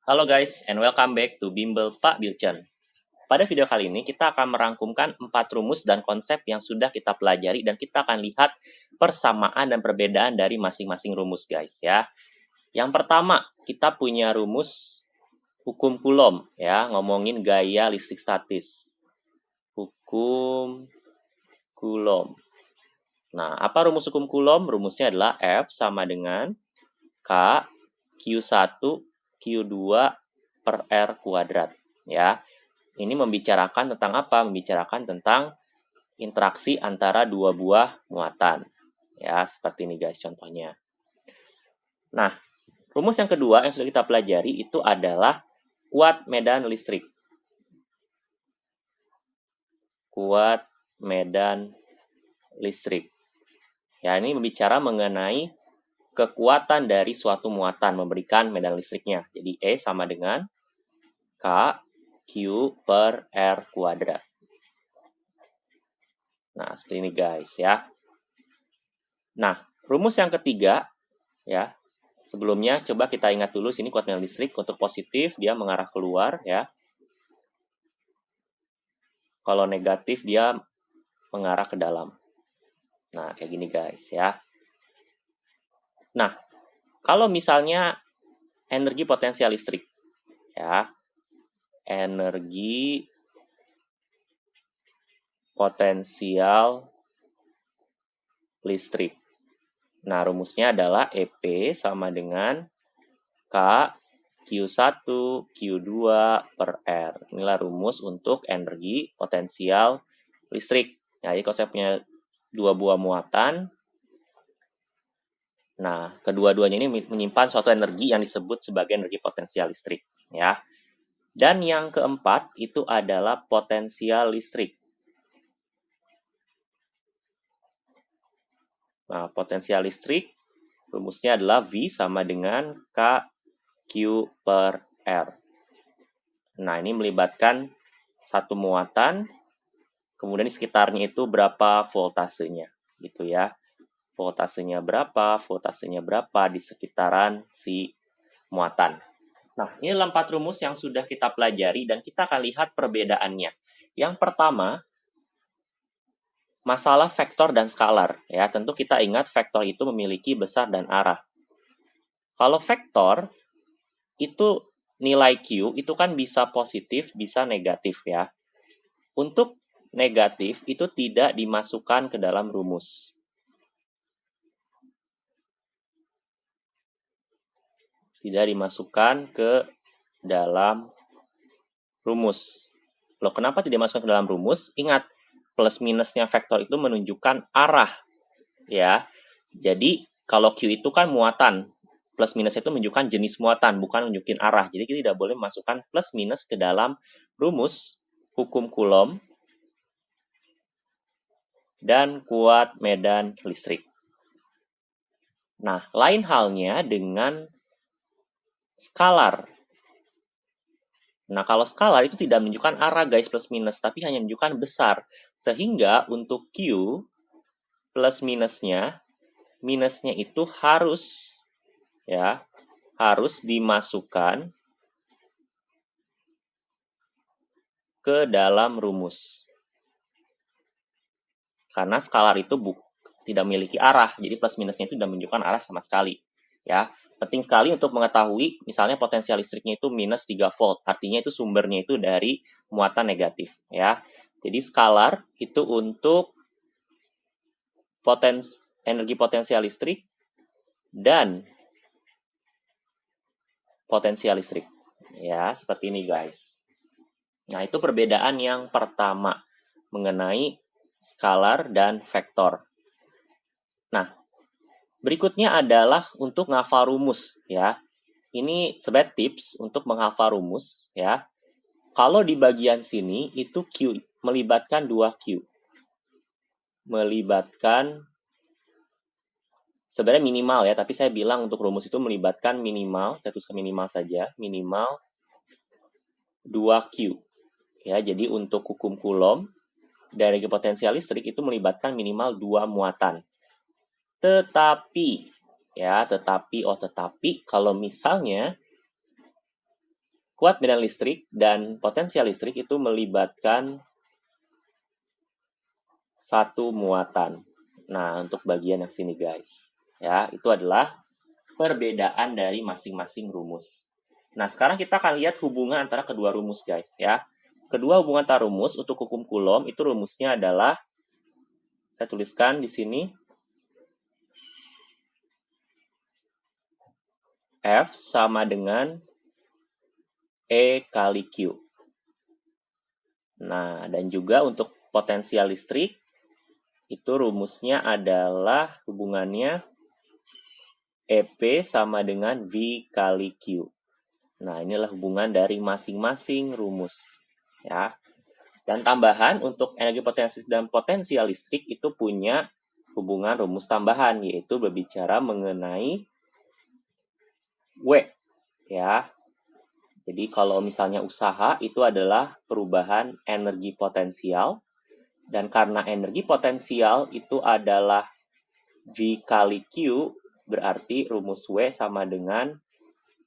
Halo guys, and welcome back to Bimbel Pak Bilcen. Pada video kali ini, kita akan merangkumkan 4 rumus dan konsep yang sudah kita pelajari, dan kita akan lihat persamaan dan perbedaan dari masing-masing rumus, guys, ya. Yang pertama, kita punya rumus hukum Coulomb, ya, ngomongin gaya listrik statis. Hukum Coulomb. Nah, apa rumus hukum Coulomb? Rumusnya adalah F sama dengan K Q1 Q2 per R kuadrat, ya. Ini membicarakan tentang apa? Membicarakan tentang interaksi antara dua buah muatan. Ya, seperti ini guys contohnya. Nah, rumus yang kedua yang sudah kita pelajari itu adalah kuat medan listrik. Kuat medan listrik. Ya, ini berbicara mengenai kekuatan dari suatu muatan memberikan medan listriknya. Jadi E sama dengan K Q per R kuadrat. Nah, seperti ini guys ya. Nah, rumus yang ketiga ya. Sebelumnya coba kita ingat dulu sini kuat medan listrik untuk positif dia mengarah keluar ya. Kalau negatif dia mengarah ke dalam. Nah, kayak gini guys ya. Nah, kalau misalnya energi potensial listrik ya. Energi potensial listrik. Nah, rumusnya adalah EP sama dengan K Q1 Q2 per R. Inilah rumus untuk energi potensial listrik. Jadi kalau saya punya dua buah muatan, nah, kedua-duanya ini menyimpan suatu energi yang disebut sebagai energi potensial listrik, ya. Dan yang keempat itu adalah potensial listrik. Nah, potensial listrik rumusnya adalah V sama dengan K Q per R. Nah, ini melibatkan satu muatan, kemudian di sekitarnya itu berapa voltasenya, gitu ya. Voltasenya berapa di sekitaran si muatan. Nah, ini 4 rumus yang sudah kita pelajari dan kita akan lihat perbedaannya. Yang pertama, masalah vektor dan skalar. Ya, tentu kita ingat vektor itu memiliki besar dan arah. Kalau vektor, itu nilai Q itu kan bisa positif, bisa negatif ya. Untuk negatif itu tidak dimasukkan ke dalam rumus. Tidak dimasukkan ke dalam rumus. Loh, kenapa tidak dimasukkan ke dalam rumus? Ingat, plus minusnya vektor itu menunjukkan arah. Ya. Jadi, kalau Q itu kan muatan. Plus minus itu menunjukkan jenis muatan, bukan menunjukkan arah. Jadi, kita tidak boleh memasukkan plus minus ke dalam rumus hukum Coulomb dan kuat medan listrik. Nah, lain halnya dengan skalar. Nah, kalau skalar itu tidak menunjukkan arah guys plus minus, tapi hanya menunjukkan besar. Sehingga untuk Q plus minusnya itu harus ya, harus dimasukkan ke dalam rumus. Karena skalar itu tidak memiliki arah, jadi plus minusnya itu tidak menunjukkan arah sama sekali. Ya, penting sekali untuk mengetahui misalnya potensial listriknya itu minus 3 volt, artinya itu sumbernya itu dari muatan negatif ya. Jadi skalar itu untuk energi potensial listrik dan potensial listrik. Ya, seperti ini guys. Nah, itu perbedaan yang pertama mengenai skalar dan vektor. Nah, berikutnya adalah untuk menghafal rumus ya. Ini sebagai tips untuk menghafal rumus ya. Kalau di bagian sini itu Q melibatkan 2Q. Melibatkan sebenarnya minimal ya, tapi saya bilang untuk rumus itu melibatkan minimal, saya tuliskan minimal saja, minimal 2Q. Ya, jadi untuk hukum Coulomb dari potensial listrik itu melibatkan minimal 2 muatan. Tetapi kalau misalnya Kuat medan listrik dan potensial listrik itu melibatkan satu muatan. Nah, untuk bagian yang sini guys, ya, itu adalah perbedaan dari masing-masing rumus. Nah, sekarang kita akan lihat hubungan antara kedua rumus guys, ya. Kedua hubungan antara rumus untuk hukum Coulomb itu rumusnya adalah, saya tuliskan di sini, F sama dengan E kali Q. Nah, dan juga untuk potensial listrik, itu rumusnya adalah hubungannya EP sama dengan V kali Q. Nah, inilah hubungan dari masing-masing rumus. Ya. Dan tambahan untuk energi potensi dan potensial listrik itu punya hubungan rumus tambahan, yaitu berbicara mengenai W. Ya. Jadi kalau misalnya usaha itu adalah perubahan energi potensial, dan karena energi potensial itu adalah V kali Q, berarti rumus W sama dengan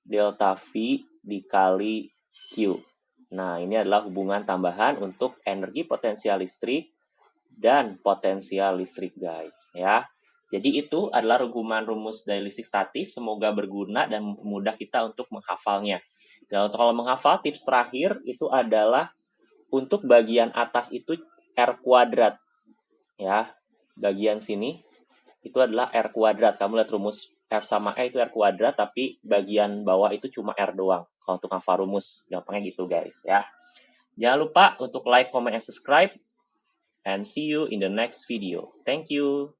delta V dikali Q. Nah, ini adalah hubungan tambahan untuk energi potensial listrik dan potensial listrik, guys. Ya. Jadi itu adalah hubungan rumus dari listrik statis. Semoga berguna dan mempermudah kita untuk menghafalnya. Dan untuk kalau menghafal, tips terakhir itu adalah untuk bagian atas itu R kuadrat. Ya, bagian sini itu adalah R kuadrat. Kamu lihat rumus F sama E itu R kuadrat, tapi bagian bawah itu cuma R doang. Kalau untuk hafal rumus, gampangnya gitu guys ya. Jangan lupa untuk like, comment, and subscribe. And see you in the next video. Thank you.